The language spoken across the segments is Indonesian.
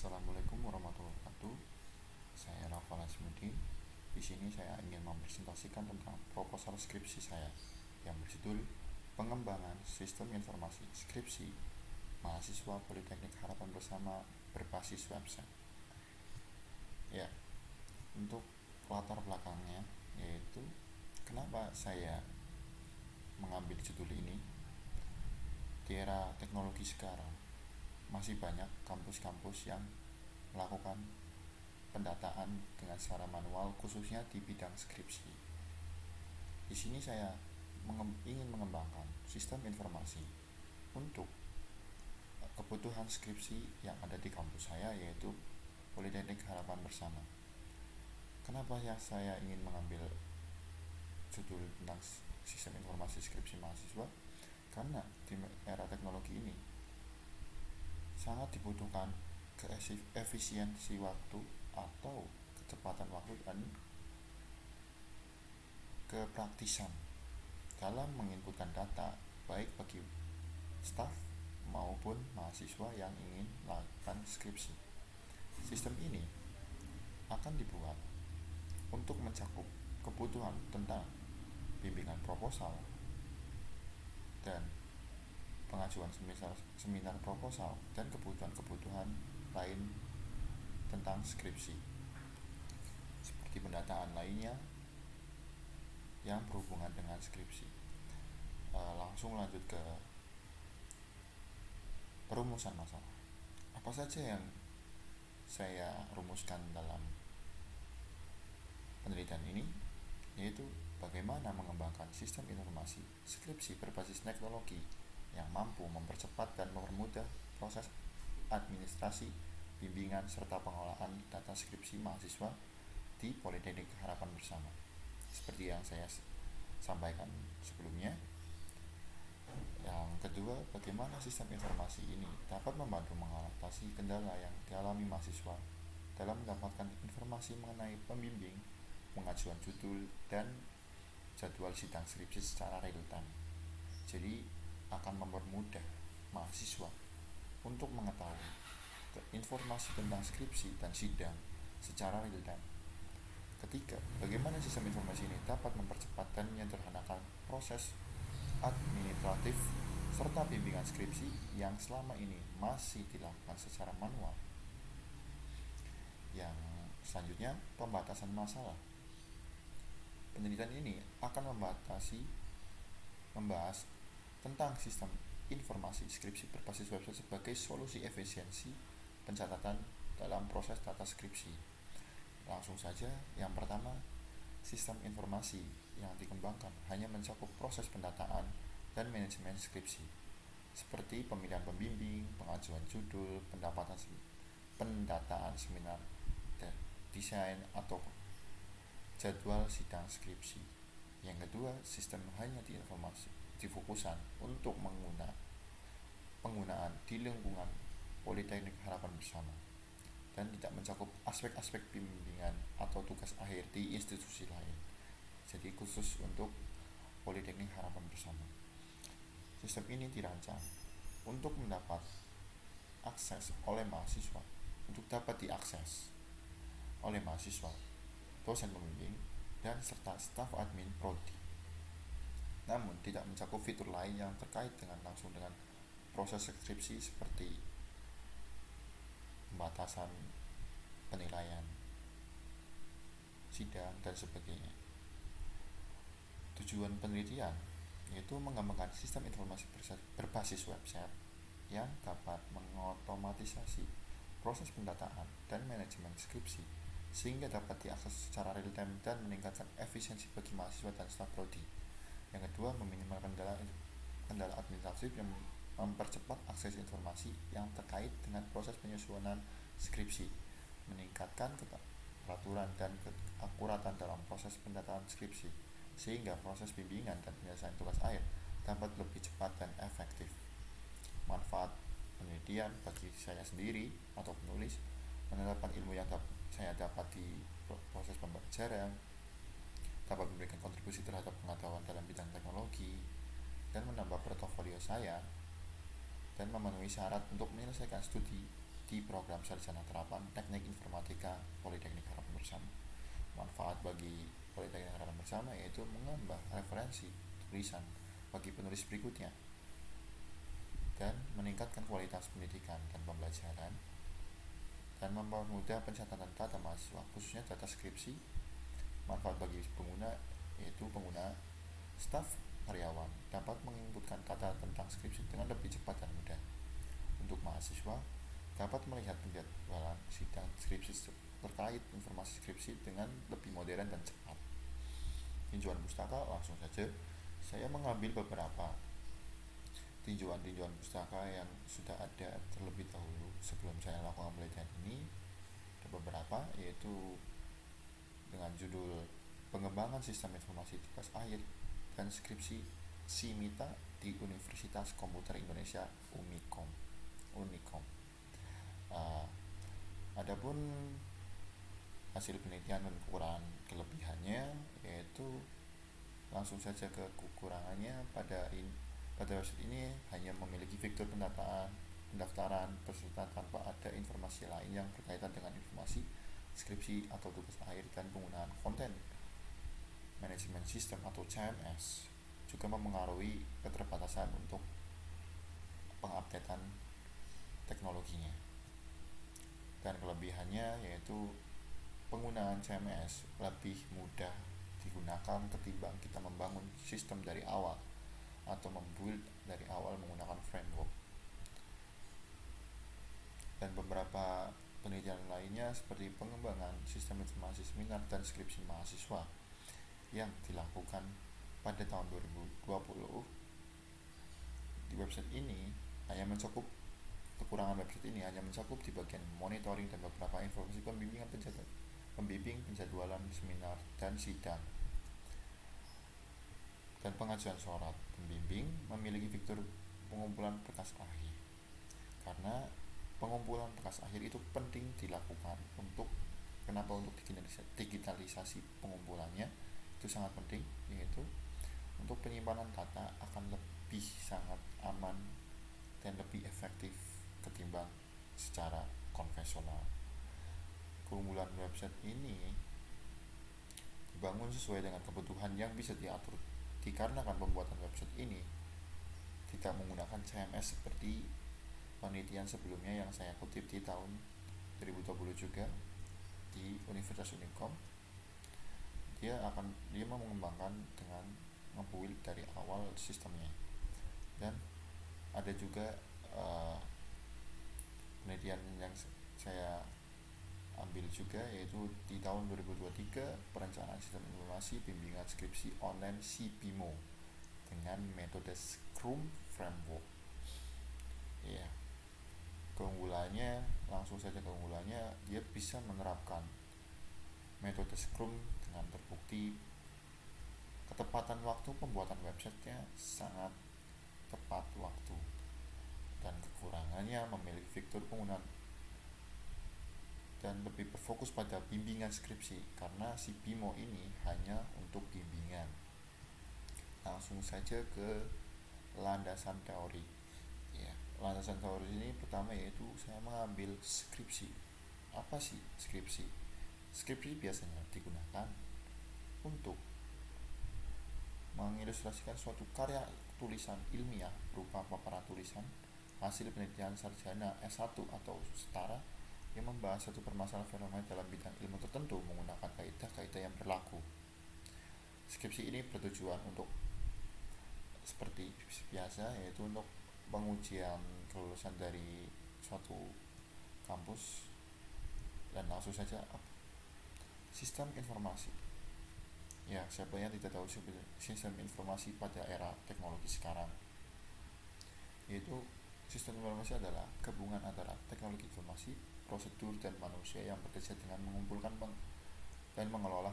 Assalamualaikum warahmatullahi wabarakatuh. Saya Naufal Azmuddin. Di sini saya ingin mempresentasikan tentang proposal skripsi saya yang berjudul Pengembangan Sistem Informasi Skripsi Mahasiswa Politeknik Harapan Bersama berbasis website. Ya, untuk latar belakangnya yaitu kenapa saya mengambil judul ini. Di era teknologi sekarang masih banyak kampus-kampus yang melakukan pendataan dengan secara manual, khususnya di bidang skripsi. Di sini saya ingin mengembangkan sistem informasi untuk kebutuhan skripsi yang ada di kampus saya, yaitu Politeknik Harapan Bersama. Kenapa ya saya ingin mengambil judul tentang sistem informasi skripsi mahasiswa? Karena di era teknologi ini sangat dibutuhkan efisiensi waktu atau kecepatan waktu dan kepraktisan dalam menginputkan data, baik bagi staf maupun mahasiswa yang ingin melakukan skripsi. Sistem ini akan dibuat untuk mencakup kebutuhan tentang bimbingan proposal dan pengajuan seminar proposal dan kebutuhan-kebutuhan lain tentang skripsi, seperti pendataan lainnya yang berhubungan dengan skripsi. Langsung lanjut ke perumusan masalah. Apa saja yang saya rumuskan dalam penelitian ini, yaitu bagaimana mengembangkan sistem informasi skripsi berbasis teknologi yang mampu mempercepat dan mempermudah proses administrasi, bimbingan, serta pengelolaan data skripsi mahasiswa di Politeknik Harapan Bersama. Seperti yang saya sampaikan sebelumnya. Yang kedua, bagaimana sistem informasi ini dapat membantu mengatasi kendala yang dialami mahasiswa dalam mendapatkan informasi mengenai pembimbing, pengajuan judul, dan jadwal sidang skripsi secara real time. Jadi akan mempermudah mahasiswa untuk mengetahui informasi tentang skripsi dan sidang secara real time. Ketiga, bagaimana sistem informasi ini dapat mempercepat dan menyederhanakan proses administratif serta bimbingan skripsi yang selama ini masih dilakukan secara manual. Yang selanjutnya, pembatasan masalah. Penelitian ini akan membahas tentang sistem informasi skripsi berbasis website sebagai solusi efisiensi pencatatan dalam proses data skripsi. Langsung saja, yang pertama, sistem informasi yang dikembangkan hanya mencakup proses pendataan dan manajemen skripsi, seperti pemilihan pembimbing, pengajuan judul, pendataan seminar, desain atau jadwal sidang skripsi. Yang kedua, sistem hanya difokuskan untuk penggunaan di lingkungan Politeknik Harapan Bersama dan tidak mencakup aspek-aspek bimbingan atau tugas akhir di institusi lain. Jadi khusus untuk Politeknik Harapan Bersama. Sistem ini dirancang untuk mendapat akses oleh mahasiswa, untuk dapat diakses oleh mahasiswa, dosen pembimbing, dan serta staf admin prodi. Namun tidak mencakup fitur lain yang terkait langsung dengan proses skripsi seperti pembatasan penilaian, sidang, dan sebagainya. Tujuan penelitian yaitu mengembangkan sistem informasi berbasis website yang dapat mengotomatisasi proses pendataan dan manajemen skripsi sehingga dapat diakses secara real time dan meningkatkan efisiensi bagi mahasiswa dan staf prodi. Yang kedua, meminimalkan kendala administratif yang mempercepat akses informasi yang terkait dengan proses penyusunan skripsi, meningkatkan keteraturan dan keakuratan dalam proses pendataan skripsi, sehingga proses bimbingan dan penyelesaian tugas akhir dapat lebih cepat dan efektif. Manfaat penelitian bagi saya sendiri atau penulis, menerapkan ilmu yang saya dapat di proses pembelajaran, dapat memberikan kontribusi terhadap pengetahuan dalam bidang teknologi, dan menambah portofolio saya, dan memenuhi syarat untuk menyelesaikan studi di program sarjana terapan Teknik Informatika Politeknik Harapan Bersama. Manfaat bagi Politeknik Harapan Bersama yaitu menambah referensi tulisan bagi penulis berikutnya dan meningkatkan kualitas pendidikan dan pembelajaran dan mempermudah pencatatan data mahasiswa khususnya data skripsi. Manfaat bagi pengguna yaitu pengguna staf karyawan dapat menginputkan data tentang skripsi dengan lebih cepat dan mudah. Untuk mahasiswa dapat melihat penjadwalan sidang skripsi terkait informasi skripsi dengan lebih modern dan cepat. Tinjauan pustaka, langsung saja saya mengambil beberapa tinjauan pustaka yang sudah ada terlebih dahulu sebelum saya lakukan penelitian ini. Ada beberapa, yaitu dengan judul Pengembangan Sistem Informasi Tugas Akhir dan Skripsi Simita di Universitas Komputer Indonesia Unicom. Adapun hasil penelitian dan kekurangan kelebihannya, yaitu langsung saja ke kekurangannya. Pada website ini hanya memiliki fitur pendaftaran peserta tanpa ada informasi lain yang berkaitan dengan informasi skripsi atau tugas akhir, dan penggunaan konten manajemen sistem atau CMS juga memengaruhi keterbatasan untuk pengupdatean teknologinya. Dan kelebihannya yaitu penggunaan CMS lebih mudah digunakan ketimbang kita membangun sistem dari awal atau membuild dari awal menggunakan framework. Dan beberapa penelitian lainnya seperti pengembangan sistem informasi seminar dan skripsi mahasiswa yang dilakukan pada tahun 2020 di website ini hanya mencakup kekurangan website ini hanya mencakup di bagian monitoring dan beberapa informasi pembimbing penjadwalan seminar dan sidang. Dan pengajuan surat pembimbing memiliki fitur pengumpulan berkas akhir, karena pengumpulan berkas akhir itu penting dilakukan untuk digitalisasi pengumpulannya itu sangat penting, yaitu untuk penyimpanan data akan lebih sangat aman dan lebih efektif ketimbang secara konvensional. Keunggulan website ini dibangun sesuai dengan kebutuhan yang bisa diatur dikarenakan pembuatan website ini tidak menggunakan CMS seperti penelitian sebelumnya yang saya kutip di tahun 2020 juga di Universitas Unicom. Dia mau mengembangkan dengan nge-build dari awal sistemnya. Dan ada juga penelitian yang saya ambil juga, yaitu di tahun 2023 perencanaan sistem informasi bimbingan skripsi online CPIMO dengan metode Scrum Framework. Ya, keunggulannya dia bisa menerapkan metode Scrum dengan terbukti ketepatan waktu pembuatan websitenya sangat tepat waktu. Dan kekurangannya memiliki fitur penggunaan dan lebih berfokus pada bimbingan skripsi, karena si BIMO ini hanya untuk bimbingan. Langsung saja ke landasan teori. Ya, landasan teori ini pertama yaitu saya mengambil skripsi. Apa sih skripsi? Skripsi biasanya digunakan untuk mengilustrasikan suatu karya tulisan ilmiah berupa paparan tulisan hasil penelitian sarjana S1 atau setara yang membahas suatu permasalahan fenomena dalam bidang ilmu tertentu menggunakan kaidah-kaidah yang berlaku. Skripsi ini bertujuan untuk seperti biasa, yaitu untuk pengujian kelulusan dari suatu kampus. Dan langsung saja, sistem informasi. Ya, siapa yang tidak tahu sistem informasi pada era teknologi sekarang? Yaitu sistem informasi adalah gabungan antara teknologi informasi, prosedur, dan manusia yang bekerja dengan mengumpulkan dan mengelola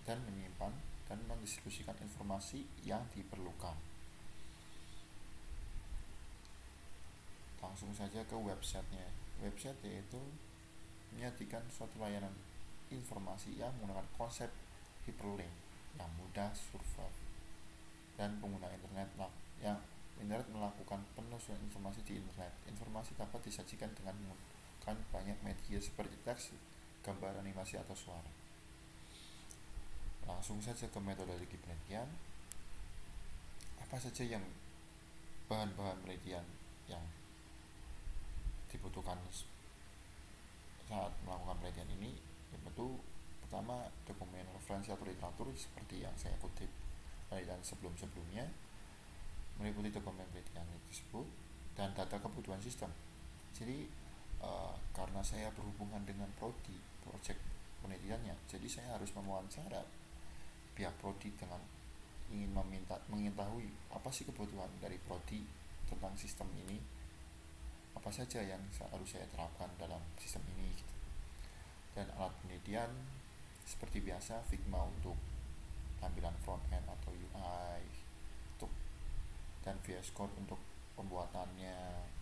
dan menyimpan dan mendistribusikan informasi yang diperlukan. Langsung saja ke websitenya. Website yaitu menyajikan suatu layanan informasi yang menggunakan konsep hyperlink yang mudah survive, dan pengguna internet melakukan penelusuran informasi di internet. Informasi dapat disajikan dengan menggunakan banyak media seperti teks, gambar, animasi, atau suara. Langsung saja ke metodologi penelitian. Apa saja yang bahan-bahan penelitian yang dibutuhkan saat melakukan penelitian ini? Tentu pertama, dokumen referensi atau literatur seperti yang saya kutip penelitian sebelum-sebelumnya, meliputi dokumen penelitian tersebut, dan data kebutuhan sistem. Jadi karena saya berhubungan dengan prodi, project penelitiannya, jadi saya harus mewawancara pihak prodi dengan ingin mengetahui apa sih kebutuhan dari prodi tentang sistem ini, apa saja yang harus saya terapkan dalam sistem ini gitu. Dan alat penelitian seperti biasa Figma untuk tampilan front end atau UI untuk, dan VS Code untuk pembuatannya.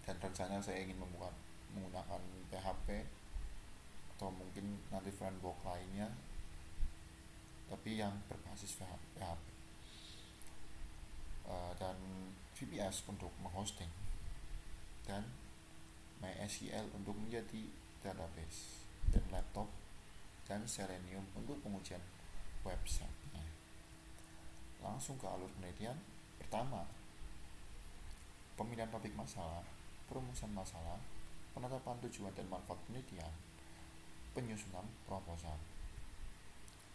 Dan rencana saya ingin menggunakan PHP atau mungkin nanti framework lainnya, tapi yang berbasis PHP, dan VPS untuk menghosting, dan MySQL untuk menjadi database, dan laptop dan Selenium untuk pengujian websitenya. Langsung ke alur penelitian. Pertama, pemilihan topik masalah, perumusan masalah, penetapan tujuan dan manfaat penelitian, penyusunan proposal.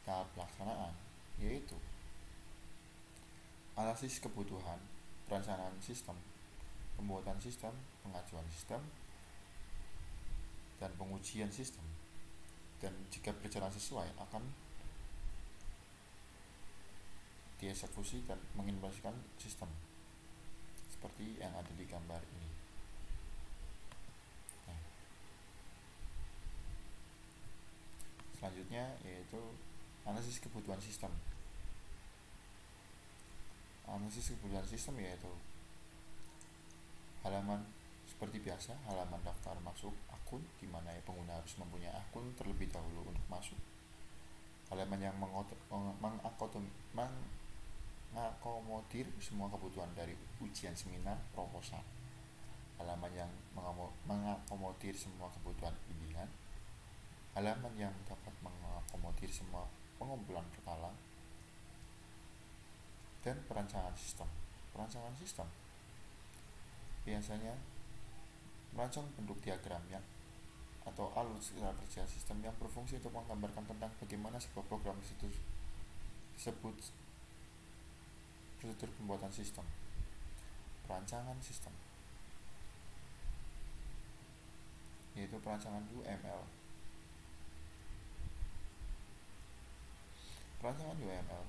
Tahap pelaksanaan yaitu analisis kebutuhan, perencanaan sistem, pembuatan sistem, pengajuan sistem, dan pengujian sistem. Dan jika berjalan sesuai akan dieksekusi dan mengimplementasikan sistem seperti yang ada di gambar ini. Nah, selanjutnya yaitu analisis kebutuhan sistem. Analisis kebutuhan sistem yaitu halaman seperti biasa, halaman daftar masuk akun, di mana pengguna harus mempunyai akun terlebih dahulu untuk masuk. Halaman yang mengakomodir semua kebutuhan dari ujian, seminar, proposal. Halaman yang mengakomodir semua kebutuhan bimbingan. Halaman yang dapat mengakomodir semua pengumpulan berkala. Dan perancangan sistem. Perancangan sistem biasanya merancang bentuk diagramnya atau alur skala kerja sistem yang berfungsi untuk menggambarkan tentang bagaimana sebuah program disebut prosedur pembuatan sistem. Perancangan sistem yaitu perancangan UML. Perancangan UML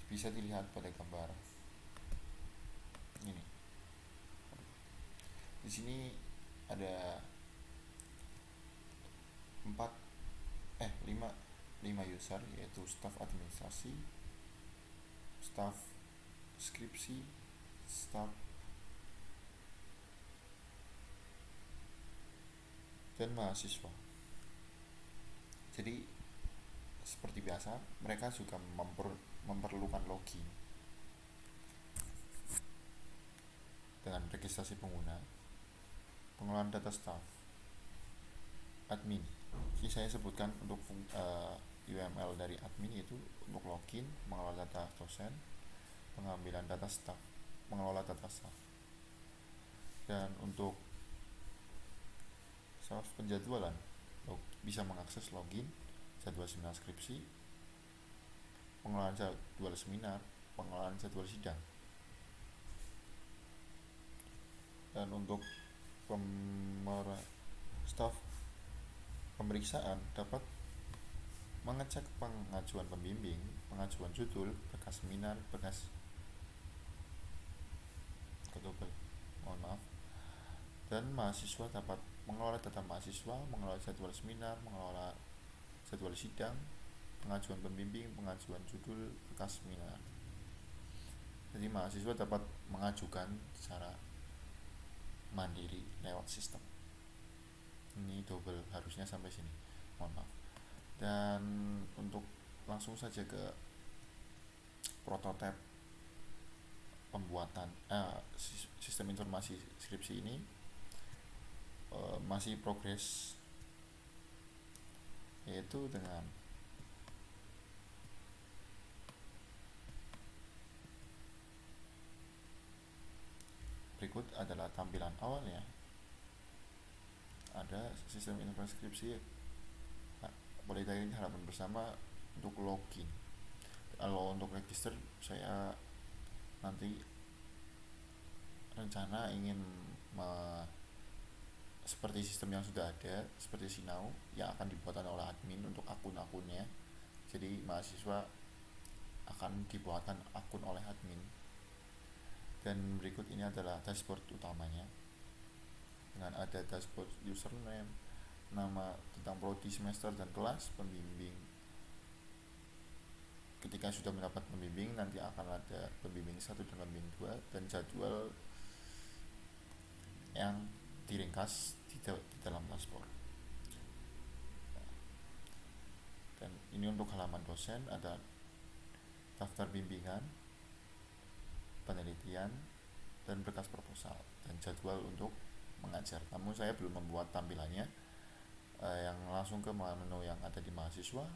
bisa dilihat pada gambar ini. Di sini ada 5 user, yaitu staf administrasi, staf skripsi, staf dan mahasiswa. Jadi seperti biasa mereka juga memerlukan login dengan registrasi pengguna, pengelolaan data staff, admin. Jadi saya sebutkan untuk UML dari admin itu untuk login, mengelola data dosen, pengambilan data staff, mengelola data staff. Dan untuk staff penjadwalan bisa mengakses login, jadwal seminar skripsi, pengelolaan jadwal seminar, pengelolaan jadwal sidang. Dan untuk staf pemeriksaan dapat mengecek pengajuan pembimbing, pengajuan judul, berkas seminar, berkas kedobel, dan mahasiswa dapat mengelola data mahasiswa, mengelola jadwal seminar, mengelola jadwal sidang, pengajuan pembimbing, pengajuan judul, berkas seminar. Jadi mahasiswa dapat mengajukan secara mandiri lewat sistem. Ini double, harusnya sampai sini, mohon maaf. Dan untuk langsung saja ke prototipe pembuatan sistem informasi skripsi ini masih progres, yaitu dengan berikut adalah tampilan awalnya. Ada sistem informasi skripsi. Boleh tanya halaman bersama untuk login. Kalau untuk register, saya nanti rencana ingin seperti sistem yang sudah ada, seperti Sinau yang akan dibuatkan oleh admin untuk akun-akunnya. Jadi mahasiswa akan dibuatkan akun oleh admin. Dan berikut ini adalah dashboard utamanya, dengan ada dashboard username, nama tentang prodi, semester, dan kelas pembimbing. Ketika sudah mendapat pembimbing, nanti akan ada pembimbing 1 dan pembimbing 2, dan jadwal yang diringkas di dalam dashboard. Dan ini untuk halaman dosen, ada daftar bimbingan, penelitian, dan berkas proposal, dan jadwal untuk mengajar. Namun saya belum membuat tampilannya, yang langsung ke menu yang ada di mahasiswa,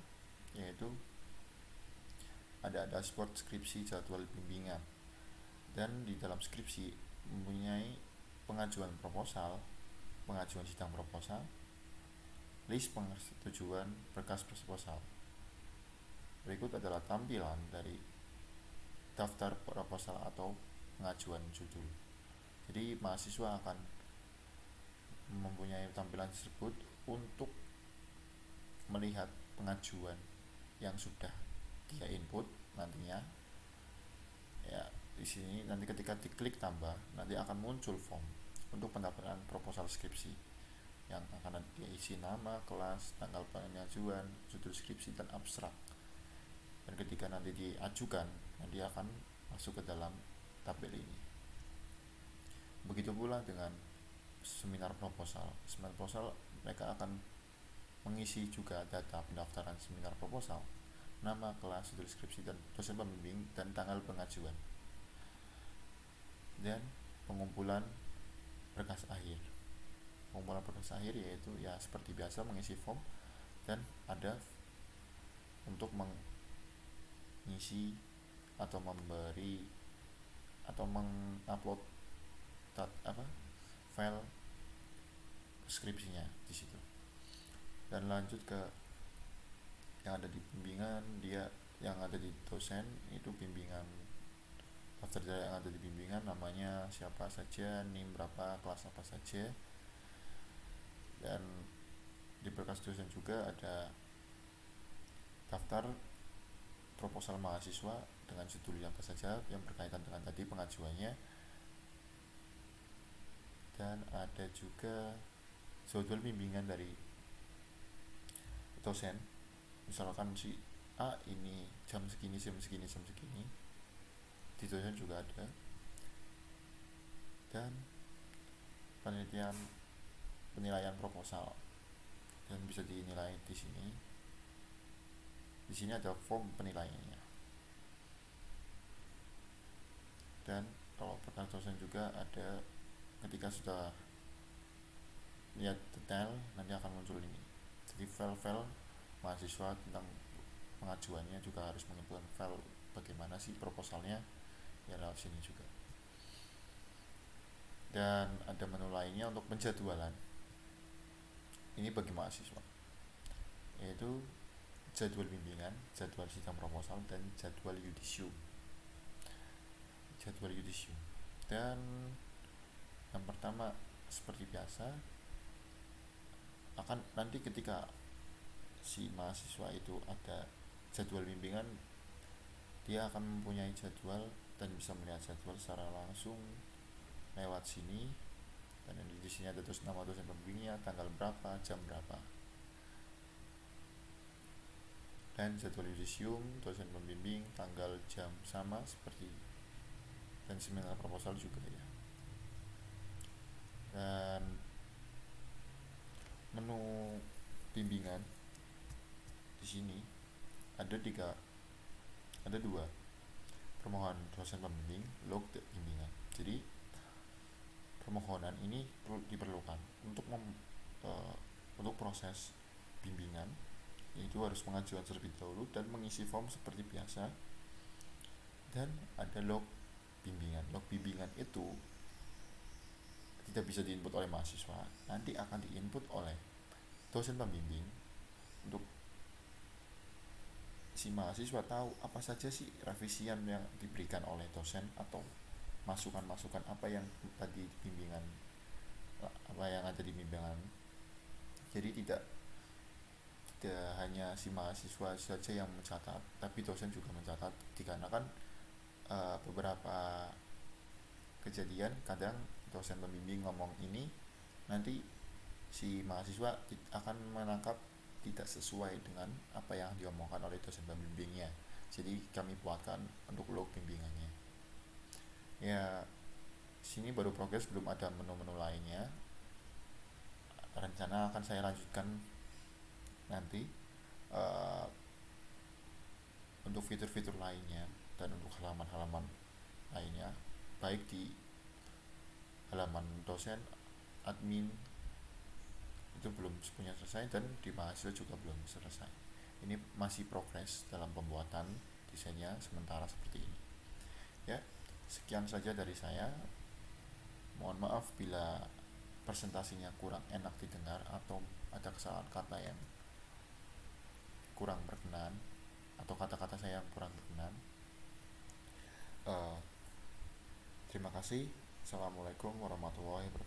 yaitu ada dashboard skripsi jadwal bimbingan. Dan di dalam skripsi mempunyai pengajuan proposal, pengajuan sidang proposal, list persetujuan berkas proposal. Berikut adalah tampilan dari daftar proposal atau pengajuan judul. Jadi mahasiswa akan mempunyai tampilan tersebut untuk melihat pengajuan yang sudah dia input nantinya. Ya, di sini nanti ketika diklik tambah, nanti akan muncul form untuk pendaftaran proposal skripsi yang akan diisi nama, kelas, tanggal pengajuan, judul skripsi, dan abstrak. Dan ketika nanti diajukan, nanti akan masuk ke dalam tabel ini. Begitu pula dengan seminar proposal. Seminar proposal mereka akan mengisi juga data pendaftaran seminar proposal, nama, kelas, judul skripsi, dan dosen pembimbing, dan tanggal pengajuan. Dan pengumpulan berkas akhir. Pengumpulan berkas akhir yaitu ya seperti biasa mengisi form, dan ada untuk mengisi atau memberi atau mengupload file skripsinya di situ. Dan lanjut ke yang ada di bimbingan, dia yang ada di dosen itu bimbingan, daftar yang ada di bimbingan, namanya siapa saja, NIM berapa, kelas apa saja. Dan di berkas dosen juga ada daftar proposal mahasiswa dengan judul apa saja yang berkaitan dengan tadi pengajuannya. Dan ada juga jadwal bimbingan dari dosen. Misalkan si A ini jam segini, di dosen juga ada. Dan penilaian proposal, dan bisa dinilai di sini. Di sini ada form penilaiannya. Dan kalau berkas dosen juga ada, ketika sudah lihat detail nanti akan muncul ini. Jadi file-file mahasiswa tentang pengajuannya juga harus menginput file bagaimana sih proposalnya, ya lewat sini juga. Dan ada menu lainnya untuk penjadwalan. Ini bagi mahasiswa, yaitu jadwal bimbingan, jadwal sidang proposal, dan jadwal yudisium. Dan yang pertama seperti biasa, akan nanti ketika si mahasiswa itu ada jadwal bimbingan, dia akan mempunyai jadwal dan bisa melihat jadwal secara langsung lewat sini. Dan di sini ada terus nama dosen pembimbingnya, tanggal berapa, jam berapa. Dan jadwal yudisium, dosen pembimbing, tanggal, jam sama seperti, dan seminar proposal juga ya. Dan menu bimbingan di sini ada dua, permohonan dosen pembimbing, log bimbingan. Jadi dan ini diperlukan untuk proses bimbingan, yaitu harus pengajuan terlebih dahulu dan mengisi form seperti biasa, dan ada log bimbingan. Log bimbingan itu tidak bisa diinput oleh mahasiswa, nanti akan diinput oleh dosen pembimbing untuk si mahasiswa tahu apa saja sih revisian yang diberikan oleh dosen atau masukan-masukan apa yang tadi bimbingan, apa yang ada di bimbingan. Jadi tidak hanya si mahasiswa saja yang mencatat, tapi dosen juga mencatat, dikarenakan beberapa kejadian kadang dosen pembimbing ngomong ini, nanti si mahasiswa akan menangkap tidak sesuai dengan apa yang diomongkan oleh dosen pembimbingnya. Jadi kami buatkan untuk log bimbingannya. Ya, sini baru progres, belum ada menu-menu lainnya. Rencana akan saya lanjutkan nanti untuk fitur-fitur lainnya dan untuk halaman-halaman lainnya, baik di halaman dosen, admin itu belum sepenuhnya selesai, dan di mahasiswa juga belum selesai. Ini masih progres dalam pembuatan desainnya sementara seperti ini. Ya, sekian saja dari saya. Mohon maaf bila presentasinya kurang enak didengar atau ada kesalahan kata yang kurang berkenan atau kata-kata saya yang kurang berkenan. Terima kasih. Assalamualaikum warahmatullahi wabarakatuh.